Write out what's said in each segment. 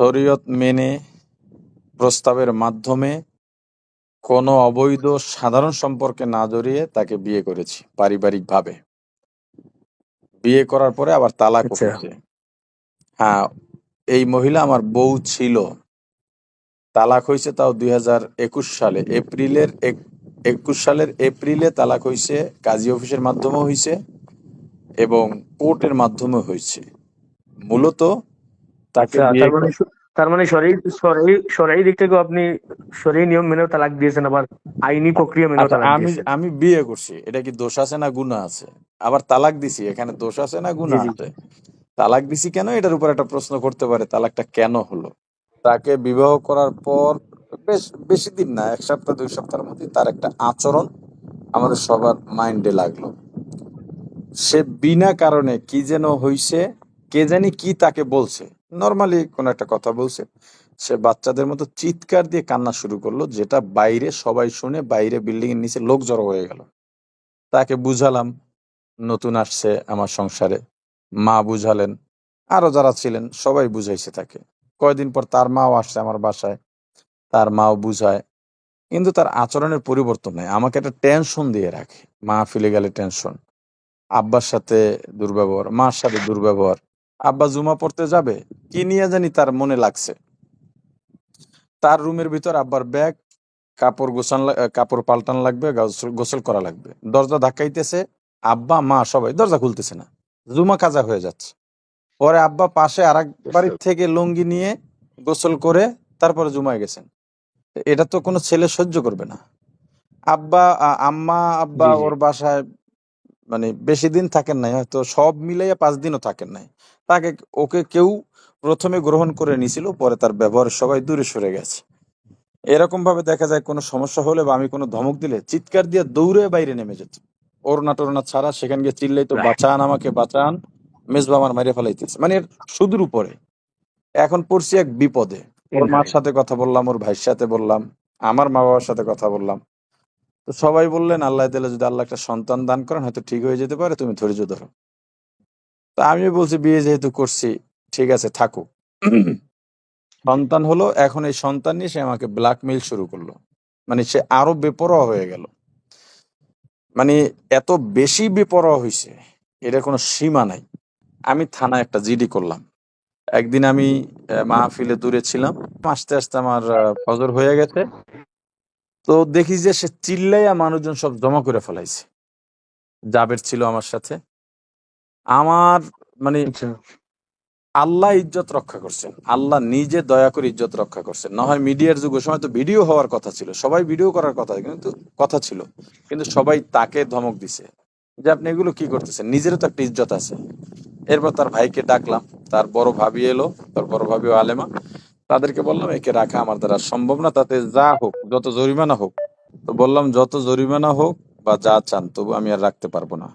শরীয়ত মেনে প্রস্তাবের মাধ্যমে কোনো অবৈধ সাধারণ সম্পর্কে না জড়িয়ে তাকে বিয়ে করেছি পারিবারিকভাবে। বিয়ে করার পরে আবার তালাকও আচ্ছা হয়েছে। হ্যাঁ, এই মহিলা আমার বউ ছিল। তালাক হয়েছে তাও 2021 সালে এপ্রিলের 21 সালের এপ্রিলে তালাক হয়েছে। কাজী অফিসের মাধ্যমেও হয়েছে এবং কোর্টের মাধ্যমেও হয়েছে। মূলত তাকে আচ্ছা বিয়ে তার মানে তার মানে সরকারি দিক থেকেও আপনি সরকারি নিয়ম মেনেও তালাক দিয়েছেন, আবার আইনি প্রক্রিয়া মেনেও আচ্ছা, তালাক আমি দিয়েছেন। আমি বিয়ে করছি, এটা কি দোষ আছে না গুনাহ আছে? আবার তালাক দিছি, এখানে দোষ আছে না জি গুনাহ জি। আছে? তালাক দিছি কেন, এটার উপর একটা প্রশ্ন করতে পারে, তালাকটা কেন হলো। তাকে বিবাহ করার পর বেশ বেশি দিন না, 1 সপ্তাহ 2 সপ্তাহের মধ্যে তার একটা আচরণ আমাদের সবার মাইন্ডে লাগলো। সে বিনা কারণে কি যেন হইছে, কে জানি কি তাকে বলছে, নর্মালি কোন একটা কথা বলছে, সে বাচ্চাদের মতো চিৎকার দিয়ে কান্না শুরু করলো, যেটা বাইরে সবাই শুনে, বাইরে বিল্ডিং এর নিচে লোক জড়ো হয়ে গেল। তাকে বুঝালাম, নতুন আসছে আমার সংসারে, মা বুঝালেন, আরো যারা ছিলেন সবাই বুঝাইছে তাকে। কয়দিন পর তার মাও আসছে আমার বাসায়, তার মাও বুঝায়, কিন্তু তার আচরণের পরিবর্তন নাই। আমাকে একটা টেনশন দিয়ে রাখে, মা ফিলে গেলে টেনশন, আব্বার সাথে দুর্ব্যবহার, মার সাথে দুর্ব্যবহার। আব্বা জুমা পড়তে যাবে, কি নিয়ে জানি তার মনে লাগছে, তার রুমের ভিতর আব্বার ব্যাগ, কাপড় পাল্টান লাগবে, গোসল করা লাগবে, দরজা ধাক্কাইতেছে, আব্বা মা সবাই, দরজা খুলতেছে না, জুমা কাজা হয়ে যাচ্ছে। পরে আব্বা পাশে আরেক বাড়ির থেকে লুঙ্গি নিয়ে গোসল করে তারপরে জুমায় গেছেন। এটা তো কোনো ছেলে সহ্য করবে না। আব্বা জি জি। ওর বাসায় মানে বেশি দিন থাকেন নাই, হয়তো সব মিলাইয়া 5 দিনও থাকেন নাই। তাকে, ওকে কেউ প্রথমে গ্রহণ করে নিছিল, পরে তার ব্যবহার সবাই দূরে সরে গেছে। এরকম ভাবে দেখা যায় কোনো সমস্যা হলে বা আমি কোনো ধমক দিলে চিৎকার দিয়ে দৌড়ে বাইরে নেমে যেত, ওড়না টোড়না ছাড়া সেখানে গিয়ে চিল্লাইতো, বাঁচান আমাকে বাঁচান, মেজবা আমার মাইরে ফেলাইতেছে, মানে এর সুদূর উপরে। এখন পড়ছি এক বিপদে। ওর মার সাথে কথা বললাম, ওর ভাইয়ের সাথে বললাম, আমার মা বাবার সাথে কথা বললাম। তো সবাই বললেন, আল্লাহ দিলে যদি আল্লাহ একটা সন্তান দান করেন হয়তো ঠিক হয়ে যেতে পারে, তুমি ধৈর্য ধরো। তা আমি বলছি, বিয়ে যেহেতু করছি, ঠিক আছে থাকুক। সন্তান হলো, এখন এই সন্তান নিয়ে সে আমাকে ব্ল্যাকমেইল শুরু করলো, মানে সে আরো বেপরোয়া হয়ে গেল। মানে এত বেশি বেপরোয়া হয়েছে, এটা কোনো সীমা নাই। আমি থানায় একটা জিডি করলাম। একদিন আমি মাহফিলে দূরে ছিলাম, আস্তে আস্তে আমার ফজর হয়ে গেছে। তো দেখি যে সে চিল্লাইয়া মানুষজন সব জমা করে ফেলাইছে। জাবের ছিল আমার সাথে। আমার মানে আচ্ছা আল্লাহ ইজ্জত রক্ষা করছেন, আল্লাহ নিজে দয়া করে ইজ্জত রক্ষা করছেন। না হয় মিডিয়ার যুগ, ওই সময় তো ভিডিও হওয়ার কথা ছিল, সবাই ভিডিও করার কথা, কিন্তু কথা ছিল, কিন্তু সবাই তাকে ধমক দিছে যে আপনি এগুলো কি করতেছেন, নিজেরও তো একটা ইজ্জত আছে। এরপর তার ভাইকে ডাকলাম, তার বড় ভাবি এলো, তার বড় ভাবি ও আলেমা, তাদেরকে বললাম একে রাখা আমার দ্বারা সম্ভব না, তাতে যা হোক, যত জরিমানা হোক। তো বললাম যত জরিমানা হোক বা যা চান, তবু আমি আর রাখতে পারবো না।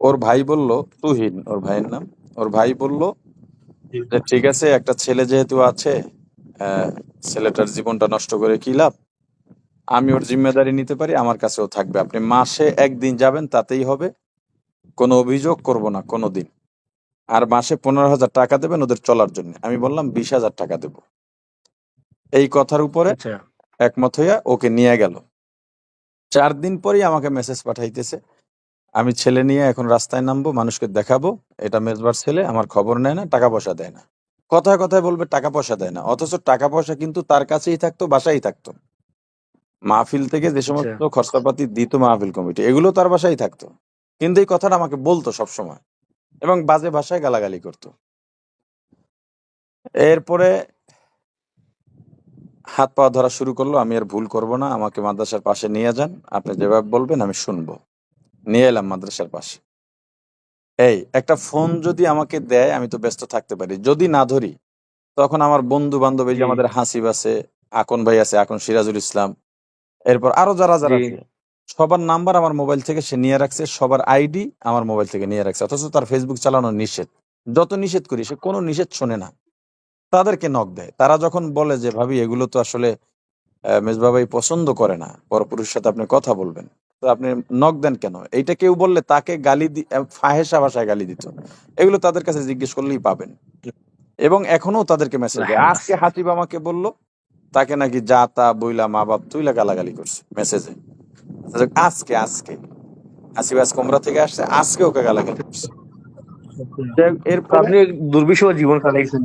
ওর ভাই বলল, তুহিন ওর ভাইয়ের নাম, ওর ভাই বলল যে ঠিক আছে, একটা ছেলে যেহেতু আছে, আহ, ছেলেটার জীবনটা নষ্ট করে কি লাভ, আমি ওর জিম্মেদারি নিতে পারি, আমার কাছেও থাকবে, আপনি মাসে একদিন যাবেন তাতেই হবে, কোনো অভিযোগ করব না কোনোদিন। আর মাসে 15,000 টাকা দেবেন ওদের চলার জন্য। আমি বললাম 20,000 টাকা দেব। এই কথার উপরে আচ্ছা। একমত হইয়া ওকে নিয়ে গেল। 4 দিন পরেই আমাকে মেসেজ পাঠাইতেছে, আমি ছেলে নিয়ে এখন রাস্তায় নামবো, মানুষকে দেখাবো এটা মেজবার ছেলে, আমার খবর নেয় না, টাকা পয়সা দেয় না। কথায় কথায় বলবে টাকা পয়সা দেয় না, অথচ টাকা পয়সা কিন্তু তার কাছেই থাকতো, বাসায় থাকতো। মাহফিল থেকে যে আচ্ছা সমস্ত খরচাপাতি দিত মাহফিল কমিটি, এগুলো তার বাসায় থাকতো। কিন্তু এই কথাটা আমাকে বলতো সবসময়, এবং বাজে ভাষায় গালাগালি করতো। এরপরে হাত পা ধরা শুরু করলো, আমি আর ভুল করব না, আমাকে মাদ্রাসার পাশে নিয়ে যান, আপনি যেভাবে বলবেন আমি শুনবো। নিয়ে এলাম মাদ্রাসার পাশে। এই একটা ফোন যদি আমাকে দেয়, আমি তো ব্যস্ত থাকতে পারি, যদি না ধরি তখন আমার বন্ধু বান্ধব, এই জি যে আমাদের হাসিব আছে, আকন ভাই আছে, আকন সিরাজুল ইসলাম, এরপর আরো যারা জি। যারা আছে, সবার নাম্বার আমার মোবাইল থেকে সে নিয়ে রাখছে, সবার আইডি আমার মোবাইল থেকে নিয়ে রাখছে, অথচ তার ফেসবুক চালানো নিষেধ। যত নিষেধ করি সে কোনো নিষেধ শোনে না, তাদেরকে নক দেয়। তারা যখন বলে যে ভাবি এগুলো তো আসলে মেজবা ভাই পছন্দ করে না, পরপুরুষের সাথে আপনি কথা বলবেন, তো আপনি নক দেন কেন, এইটা কেউ বললে তাকে গালি ফাহেসা ভাষায় গালি দিত। এগুলো তাদের কাছে জিজ্ঞেস করলেই পাবেন। এবং এখনো তাদেরকে মেসেজ দেয়। আজকে হাসিব আমাকে বলল তাকে নাকি যা তা বইলা মা বাপ তুইলা গালাগালি করছে মেসেজে। আজকে আজকে হাসিব আজ কোমরা থেকে আসছে, আজকে ওকে গালাগালি করছে। তো এরপরে আপনি দুর্বিষহ জীবন কাটাইছেন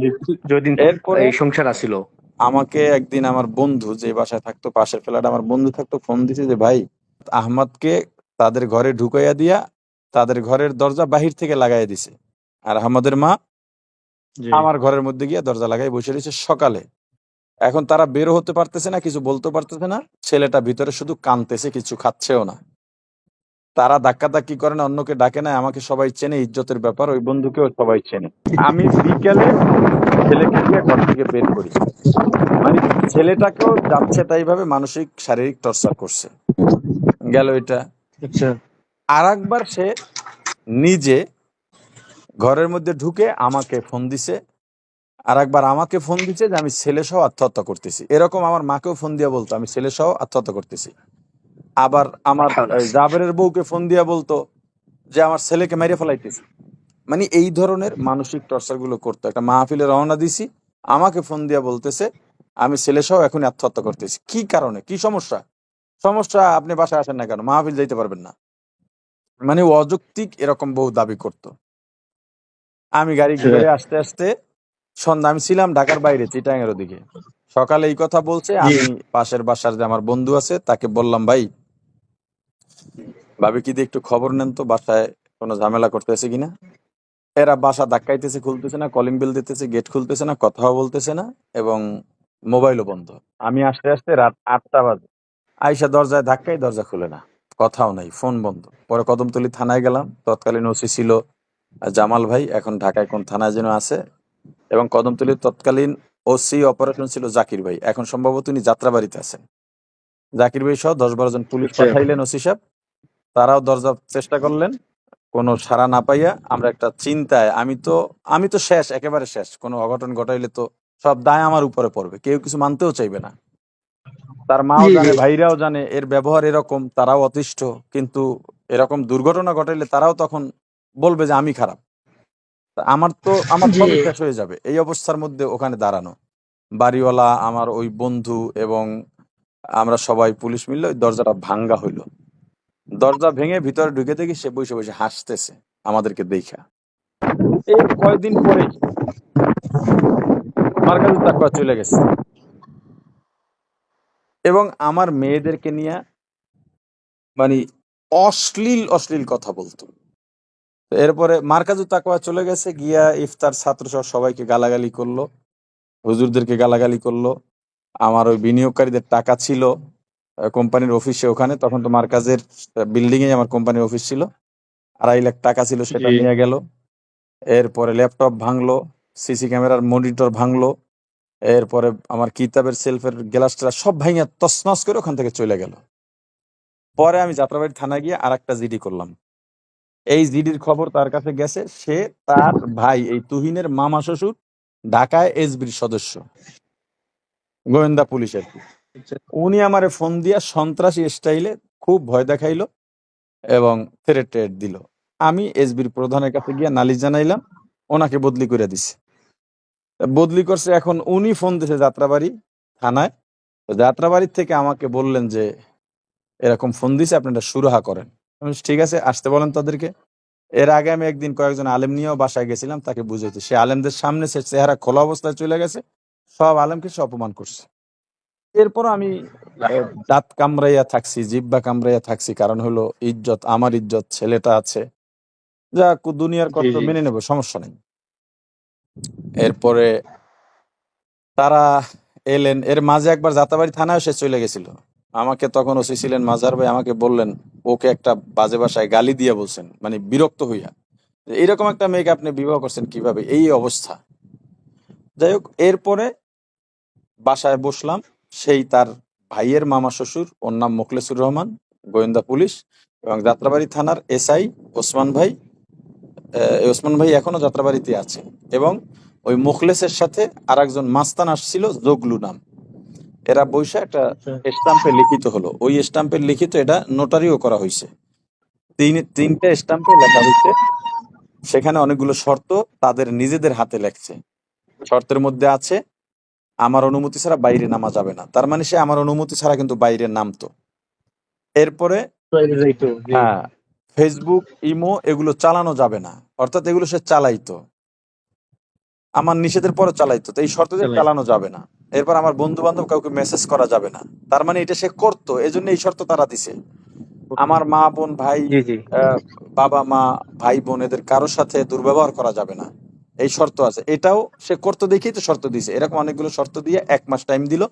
যদিন এরপরে এই সংসার আসিল। আমাকে একদিন আমার বন্ধু যে বাসায় থাকতো, পাশের ফ্ল্যাটে আমার বন্ধু থাকতো, ফোন দিছে যে ভাই আহমদকে তাদের ঘরে ঢুকাইয়া দিয়া তাদের ঘরের দরজা বাহির থেকে লাগাইয়া দিছে, আর আহমদের মা জি আমার ঘরের মধ্যে গিয়ে দরজা লাগাই বসে রয়েছে সকালে। এখন তারা বেরো হতে পারতেছে না, কিছু বলতে পারতেছে না, ছেলেটা ভিতরে শুধু কাঁদতেছে, কিছু খাচ্ছেও না। তারা ধাক্কাধাক্কি করে না, অন্যকে ডাকে না, আমাকে সবাই চেনে, ইজ্জতের ব্যাপার, ওই বন্ধুকেও সবাই চেনে। আমি বিকেলে ছেলেকে গিয়ে ঘর থেকে বের করি, মানে ছেলেটাকেও যাচ্ছে তাই ভাবে মানসিক শারীরিক টর্চার করছে। গেল এটা। আচ্ছা আর একবার সে নিজে ঘরের মধ্যে ঢুকে আমাকে ফোন দিছে, আর একবার আমাকে ফোন দিছে যে আমি ছেলে সহ আত্মহত্যা করতেছি। এরকম আমার মাকেও ফোন দিয়া বলতো আমি ছেলে সহ আত্মহত্যা করতেছি। আবার আমার জাবেরের বউকে ফোন দিয়া বলতো যে আমার ছেলেকে মেরে ফেলাইতেছি। মানে এই ধরনের মানসিক টর্চার গুলো করতো। একটা মাহফিলে রওনা দিছি, আমাকে ফোন দিয়া বলতেছে আমি ছেলে সহ এখন আত্মহত্যা করতেছি। কি কারণে, কি সমস্যা? সমস্যা আপনি বাসায় আসেন না কেন, মাহফিল যাইতে পারবেন না। মানে ও অযৌক্তিক এরকম বহু দাবি করত। আমি গাড়ি করে আসতে আসতে সন্ধ্যা, আমি ছিলাম ঢাকার বাইরে চিটাং এর ওদিকে। সকালে এই কথা বলছে, জি আমি পাশের বাসার যে আমার বন্ধু আছে তাকে বললাম ভাই ভাবি কি দিয়ে একটু খবর নেন তো বাসায় কোনো ঝামেলা করতেছে কিনা। এরা বাসা ধাক্কাইতেছে, খুলতেছে না, কলিং বেল দিতেছে, গেট খুলতেছে না, কথাও বলতেছে না, এবং মোবাইলও বন্ধ। আমি আসতে আসতে রাত 8টা বাজে। আইসা দরজায় ধাক্কাই, দরজা খুলে না, কথাও নাই, ফোন বন্ধ। পরে কদমতলী থানায় গেলাম, তৎকালীন ওসি ছিল জামাল ভাই, এখন ঢাকায় কোন থানায় যেন আছে। এবং কদমতলীর তৎকালীন ওসি অপারেশন ছিল জাকির ভাই, এখন সম্ভবত উনি যাত্রাবাড়িতে আছেন। জাকির ভাই সহ 10-12 জন পুলিশ আচ্ছা পাঠাইলেন ওসি সাহেব। তারাও দরজা চেষ্টা করলেন, কোনো সাড়া না পাইয়া আমরা একটা চিন্তায়, আমি তো শেষ, একেবারে শেষ। কোনো অঘটন ঘটাইলে তো সব দায় আমার উপরে পড়বে, কেউ কিছু মানতেও চাইবে না। তার মাও জি জি জানে, ভাইরাও জানে এর ব্যবহার এরকম, তারাও অতিষ্ঠ। কিন্তু এরকম দুর্ঘটনা ঘটাইলে তারাও তখন বলবে যে আমি খারাপ। তা আমার জি সবই শেষ হয়ে যাবে। এই অবস্থার মধ্যে ওখানে দাঁড়ানো বাড়িওয়ালা, আমার ওই বন্ধু এবং আমরা সবাই পুলিশ মিললে ওই দরজাটা ভাঙ্গা হইলো। দরজা ভেঙে ভিতরে ঢুকে দেখি সে বসে বসে হাসতেছে আমাদেরকে দেখা। এর কয়দিন পরেই মার্কাজুল তাকওয়া চলে গেছে এবং আমার মেয়েদেরকে নিয়ে মানে অশ্লীল অশ্লীল কথা বলতো। তো এরপরে মার্কাজুল তাকওয়া চলে গেছে, গিয়া ইফতার ছাত্র সহ সবাইকে গালাগালি করলো, হুজুরদেরকে গালাগালি করলো। আমার ওই বিনিয়োগকারীদের টাকা ছিল কোম্পানির অফিসে, ওখানে তখন তো মার্কাজের বিল্ডিং এ আমার কোম্পানির অফিস ছিল, 2.5 লাখ টাকা ছিল, সেটা জি নিয়ে গেল। এরপরে ল্যাপটপ ভাঙলো, সিসি ক্যামেরার মনিটর ভাঙলো। এরপরে আমার কিতাবের সেলফের গ্লাসটা সব ভাঙিয়া তছনছ করে ওখান থেকে চলে গেল। পরে আমি যাত্রাবাড়ি থানায় গিয়ে আর একটা জিডি করলাম। এই জিডির খবর তার কাছে গেছে, সে তার ভাই এই তুহিনের মামা শ্বশুর ঢাকায় এসবির সদস্য, গোয়েন্দা পুলিশ আর কি। আচ্ছা উনি আমারে ফোন দিয়া সন্ত্রাসী স্টাইলে খুব ভয় দেখাইলো এবং থ্রেট ট্রেট দিল। আমি এসবির প্রধানের কাছে গিয়া নালিশ জানাইলাম, ওনাকে বদলি করে দিছে। বদলি করছে, এখন উনি ফোন দিছে যাত্রাবাড়ি থানায়। তো যাত্রাবাড়ির থেকে আমাকে বললেন যে এরকম ফোন দিছে, আপনারা সুরাহা করেন। আমি বলছি, ঠিক আছে, আসতে বলেন তাদেরকে। এর আগে আমি একদিন কয়েকজন আলেম নিয়েও বাসায় গেছিলাম, তাকে বুঝাইতে, সে আলেমদের সামনে সে চেহারা খোলা অবস্থায় চলে গেছে, সব আলেমকে সে অপমান করছে। এরপর আমি দাঁত কামড়াইয়া থাকছি, জিব্বা কামড়াইয়া থাকছি, কারণ হলো ইজ্জত, আমার ইজ্জত, ছেলেটা আছে, যা দুনিয়ার জি কষ্ট জি মেনে নেবো, সমস্যা নেই। এরপরে তারা এলেন, এর মাঝে একবার যাত্রাবাড়ি থানায় সে চলে গেছিল। আমাকে তখন ওসি ছিলেন মাজার ভাই, আমাকে বললেন ওকে একটা বাজে ভাষায় গালি দিয়ে বলছেন, মানে বিরক্ত হইয়া, যে এরকম একটা মেয়েকে আপনি বিবাহ করছেন কিভাবে, এই অবস্থা। যাই হোক, এরপরে বাসায় বসলাম, সেই তার ভাইয়ের মামা শ্বশুর, ওর নাম মোখলেসুর রহমান, গোয়েন্দা পুলিশ, এবং যাত্রাবাড়ি থানার এসআই ওসমান ভাই। এই ওসমান ভাই এখনো যাত্রাবাড়িতে আছে, এবং ওই মুখলেসের সাথে আর একজন মাস্তান আসছিল জগলু নাম। এরা বৈশা একটা আচ্ছা স্টাম্পে লিখিত হলো, ওই স্টাম্পের লিখিত এটা নোটারিও করা হয়েছে। তিনটা স্টাম্পে লেখা হয়েছে, সেখানে অনেকগুলো শর্ত তাদের নিজেদের হাতে লেখছে। শর্তের মধ্যে আছে আমার অনুমতি ছাড়া বাইরে নামা যাবে না। তার মানে সে আমার অনুমতি ছাড়া কিন্তু বাইরে নামতো। এরপরে বাইরে যাইতো, জি। হ্যাঁ, ফেসবুক, ইমো এগুলো চালানো যাবে না। অর্থাৎ এগুলো সে চালাইতো। আমার নিষেধের পরে চালাইতো। তো এই শর্তে যে চালাই, চালানো যাবে না। এরপর আমার বন্ধু-বান্ধব কাউকে মেসেজ করা যাবে না। তার মানে এটা সে করতো। এজন্য এই শর্ত তারা দিছে। আমার মা, বোন, ভাই, জি জি। বাবা, মা, ভাই, বোন এদের কারোর সাথে দুর্ব্যবহার করা যাবে না। এই শর্ত আছে। এটাও সে করতো দেখেই তো শর্ত দিছে। এরকম অনেকগুলো শর্ত দিয়ে ১ মাস টাইম দিল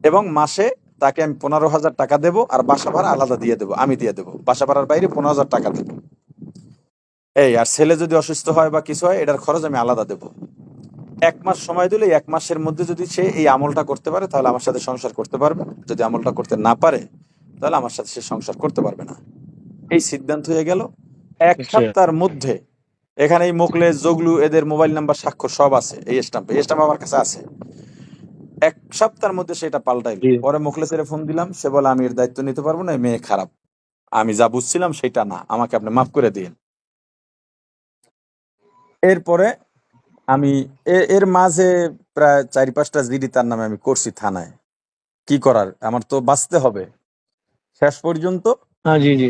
এবং মাসে তাকে আমি ১৫,০০০ টাকা দেবো আর বাসা ভাড়া আলাদা দিয়ে দেবো। আমি দিয়ে দেবো। বাসা ভাড়ার বাইরে ১৫,০০০ টাকা দেবো। এই আর ছেলে যদি অসুস্থ হয় বা কিছু হয় এটার খরচ আমি আলাদা দেবো। ১ মাস সময় দিলে ১ মাসের মধ্যে যদি সে এই আমলটা করতে পারে তাহলে আমার সাথে সংসার করতে পারবে। যদি আমলটা করতে না পারে তাহলে আমার সাথে সে সংসার করতে পারবে না। এই সিদ্ধান্ত হয়ে গেল। ১ আচ্ছা। সপ্তাহের মধ্যে এখানে এই মোকলেস, জগলু এদের মোবাইল নাম্বার, স্বাক্ষর সব আছে এই স্ট্যাম্পে। এই স্ট্যাম্প আমার কাছে আছে। ১ সপ্তাহের মধ্যে সেটা পাল্টাইল। জি। পরে মোখলেসের ফোন দিলাম। সে বলে, "আমি এর দায়িত্ব নিতে পারব না। এই মেয়ে খারাপ। আমি যা বুঝছিলাম সেটা না। আমাকে আপনি মাফ করে দিয়েন।" এরপরে আমি এর মাঝে প্রায় ৪-৫টা জিডি তার নামে আমি করছি থানায়। কি করার? আমার তো বাঁচতে হবে। শেষ পর্যন্ত হ্যাঁ, জি জি।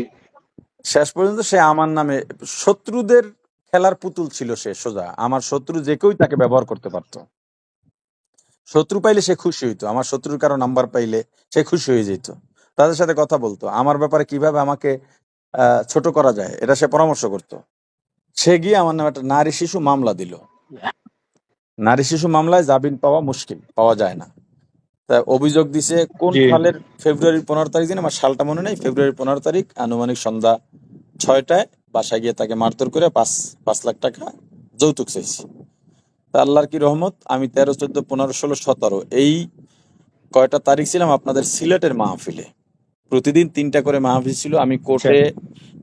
শেষ পর্যন্ত সে আমার নামে শত্রুদের খেলার পুতুল ছিল সে সোজা। আমার শত্রু যে কেউই তাকে ব্যবহার করতে পারত। শত্রু পাইলে সে খুশি হইতো। আমার শত্রুর কারো নাম্বার পাইলে সে খুশি হয়ে যেত। তাদের সাথে কথা বলতো। আমার ব্যাপারে কিভাবে আমাকে ছোট করা যায় এটা সে পরামর্শ করত। সে গিয়ে আমার নামে একটা নারী শিশু মামলা দিল। নারী শিশু মামলায় জামিন পাওয়া মুশকিল, পাওয়া যায় না। তা অভিযোগ দিছে কোন জি। সালের ফেব্রুয়ারির ১৫ তারিখ দিন, আমার সালটা মনে নেই। ফেব্রুয়ারির ১৫ তারিখ আনুমানিক সন্ধ্যা ৬টায় বাসায় গিয়ে তাকে মারধর করে ৫ লাখ টাকা যৌতুক চাইছি। তা আল্লাহর কি রহমত, আমি ১৩, ১৪, ১৫, ১৬, ১৭ এই কয়টা তারিখ ছিলাম আপনাদের সিলেটের মাহফিলে। প্রতিদিন ৩টা করে মাহফিল ছিল। আমি আচ্ছা। কোর্টে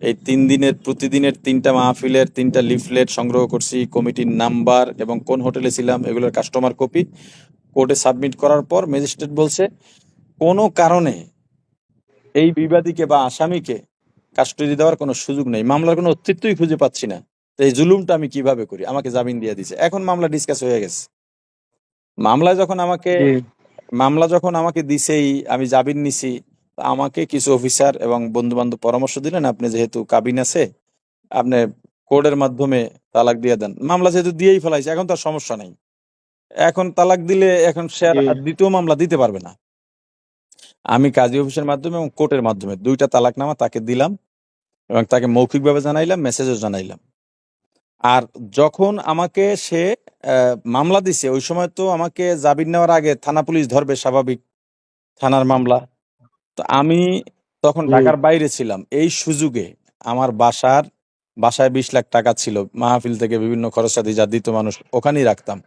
এই ৩ দিনের প্রতিদিনের ৩টা মাহফিলের ৩টা লিফলেট সংগ্রহ করছি, কমিটির নাম্বার এবং কোন হোটেলে ছিলাম এগুলোর কাস্টমার কপি কোর্টে সাবমিট করার পর ম্যাজিস্ট্রেট বলছে, কোনো কারণে এই বিবাদীকে বা আসামিকে কাস্টডি দেওয়ার কোনো সুযোগ নেই। মামলার কোনো অস্তিত্বই খুঁজে পাচ্ছি না। তো এই জুলুমটা আমি কিভাবে করি? আমাকে জামিন দিয়ে দিছে। এখন মামলা ডিসকাস হয়ে গেছে। মামলায় যখন আমাকে জি। মামলা যখন আমাকে দিছেই, আমি জামিন নিছি। তো আমাকে কিছু অফিসার এবং বন্ধু-বান্ধব পরামর্শ দিলেন, "আপনি যেহেতু কাবিন আছে, আপনি কোর্টের মাধ্যমে তালাক দিয়ে দেন।" মামলা যেহেতু দিয়েই ফেলাইছে, এখন তো আর সমস্যা নাই। এখন তালাক দিলে এখন সে জি। আর ২য় মামলা দিতে পারবে না। আমি কাজী অফিসের মাধ্যমে এবং কোর্টের মাধ্যমে ২ টা তালাকনামা তাকে দিলাম এবং তাকে মৌখিকভাবে জানাইলাম, মেসেজও জানাইলাম। আর যখন আমাকে সে মামলা দিছে, ওই সময় তো আমাকে জামিন নেওয়ার আগে থানা পুলিশ ধরবে স্বাভাবিক, থানার মামলা। তো আমি তখন জি। ঢাকার বাইরে ছিলাম। এই সুযোগে আমার বাসায় ২০ লাখ টাকা ছিল। মাহফিল থেকে বিভিন্ন খরচাদি যা দিত মানুষ ওখানেই রাখতাম।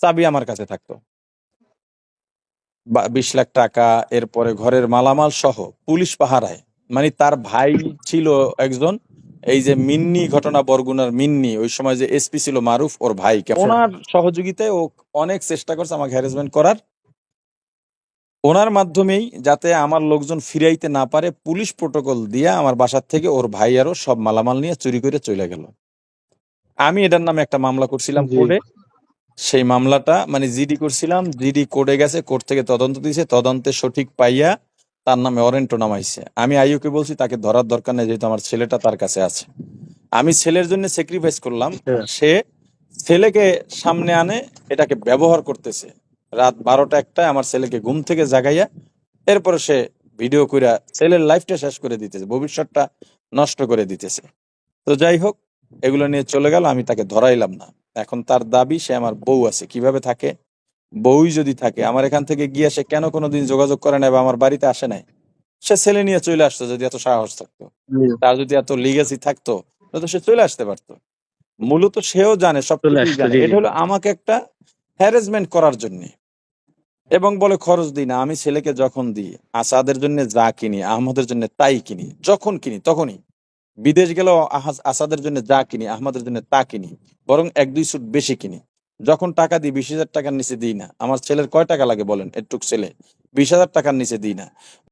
চাবি আমার কাছে থাকতো। ২০ লাখ টাকা, এরপরে ঘরের মালামাল সহ পুলিশ পাহারায়। মানে তার ভাই ছিল একজন, এই যে মিন্নি ঘটনা, বরগুনার মিন্নি, ওই সময় যে এসপি ছিল মারুফ, ওর ভাই। আচ্ছা। ওনার সহযোগিতায় ও অনেক চেষ্টা করছে আমাকে হ্যারাসমেন্ট করার। ওনার মাধ্যমেই যাতে আমার লোকজন ফিরাইতে না পারে পুলিশ প্রটোকল দিয়া আমার বাসার থেকে ওর ভাই আরো সব মালামাল নিয়ে চুরি করে চলে গেল। আমি এটার নামে একটা মামলা করছিলাম জি। কোর্টে। সেই মামলাটা মানে জিডি করছিলাম। জিডি কোর্টে গেছে, কোর্ট থেকে তদন্ত দিয়েছে। তদন্তে সঠিক পাইয়া তার নামে ওয়ারেন্টও নামাইছে। আমি আইইউকে বলছি তাকে ধরার দরকার নেই, যেহেতু আমার ছেলেটা তার কাছে আছে। আমি ছেলের জন্য স্যাক্রিফাইস করলাম। আচ্ছা। সে ছেলেকে সামনে আনে, এটাকে ব্যবহার করতেছে। রাত ১২টা ১টায় আমার ছেলেকে ঘুম থেকে জাগাইয়া এরপরে সে ভিডিও কইরা ছেলের লাইফটা শেষ করে দিতেছে, ভবিষ্যৎটা নষ্ট করে দিতেছে। তো যাই হোক, এগুলো নিয়ে চলে গেল। আমি তাকে ধরাইলাম না। এখন তার দাবি সে আমার বউ আছে। কিভাবে থাকে? বউই যদি থাকে, আমার এখান থেকে গিয়ে সে কেন কোনোদিন যোগাযোগ করে নাই বা আমার বাড়িতে আসে নাই? সে ছেলে নিয়ে চলে আসতো যদি এত সাহস থাকতো। জি। তার যদি এত লিগ্যাসি থাকতো তাহলে তো সে চলে আসতে পারতো। মূলত সেও জানে, চলে সবকিছুই আসতো, জানে। জি জি। এটা হলো আমাকে একটা হ্যারাসমেন্ট করার জন্যে। এবং বলে খরচ দিই না। আমি ছেলেকে যখন দিই, আসাদের জন্য যা কিনি, আহমদের জন্য তাই কিনি। যখন কিনি তখনই। বিদেশ গেলেও আসাদের জন্য যা কিনি, আহমদের জন্য তা কিনি। বরং ১-২ স্যুট বেশি কিনি। যখন টাকা দিই ২০,০০০ টাকার নিচে দিই না। আমার ছেলের কয় টাকা লাগে বলেন? এটুক ছেলে। ২০,০০০ টাকার নিচে দিই না।